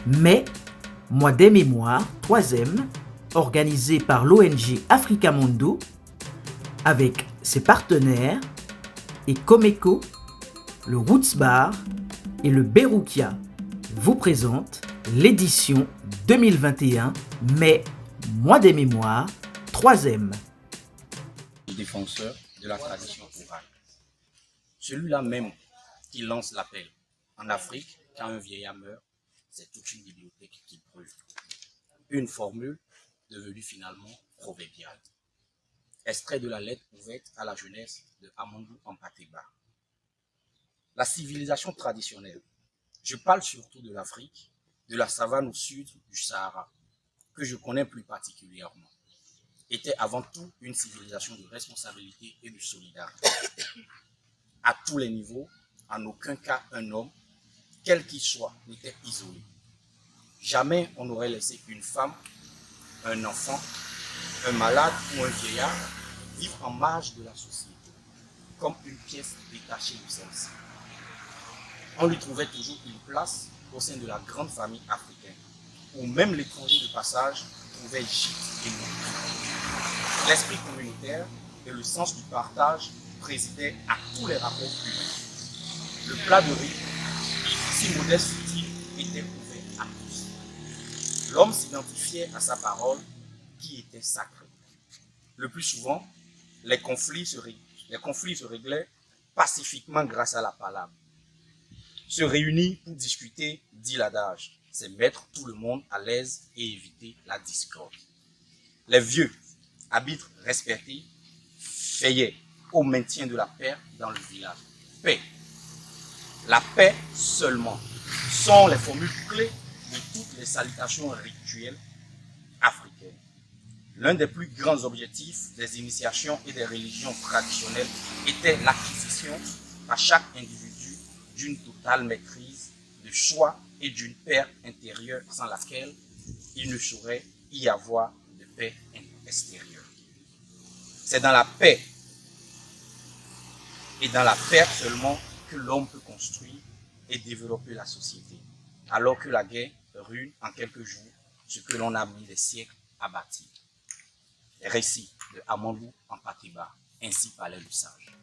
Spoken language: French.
Mai, mois des mémoires, 3e, organisé par l'ONG Africa Mundo, avec ses partenaires et Comeco, le Roots Bar et le Beroukia, vous présente l'édition 2021, mai, mois des mémoires, 3e. Défenseur de la tradition orale. Celui-là même qui lance l'appel. En Afrique, quand un vieillard meurt, c'est toute une bibliothèque qui brûle. Une formule devenue finalement proverbiale. Extrait de la lettre ouverte à la jeunesse de Amadou Hampâté Bâ. La civilisation traditionnelle. Je parle surtout de l'Afrique, de la savane au sud du Sahara, que je connais plus particulièrement, était avant tout une civilisation de responsabilité et de solidarité. À tous les niveaux, en aucun cas un homme, quel qu'il soit, n'était isolé. Jamais on n'aurait laissé une femme, un enfant, un malade ou un vieillard vivre en marge de la société, comme une pièce détachée de celle-ci. On lui trouvait toujours une place au sein de la grande famille africaine, où même l'étranger de passage trouvait gîte et nourriture. L'esprit communautaire et le sens du partage présidaient à tous les rapports humains. Le plat de riz, si modeste fut-il, était ouvert à tous. L'homme s'identifiait à sa parole qui était sacrée. Le plus souvent, les conflits se réglaient pacifiquement grâce à la parole. Se réunir pour discuter, dit l'adage, c'est mettre tout le monde à l'aise et éviter la discorde. Les vieux, arbitres respectés, veillaient au maintien de la paix dans le village. Paix. La paix seulement sont les formules clés de toutes les salutations rituelles africaines. L'un des plus grands objectifs des initiations et des religions traditionnelles était l'acquisition à chaque individu d'une totale maîtrise de soi et d'une paix intérieure sans laquelle il ne saurait y avoir de paix extérieure. C'est dans la paix et dans la paix seulement que l'homme peut construire et développer la société, alors que la guerre ruine en quelques jours ce que l'on a mis des siècles à bâtir. Récit de Amadou Hampâté Bâ, ainsi parlait le sage.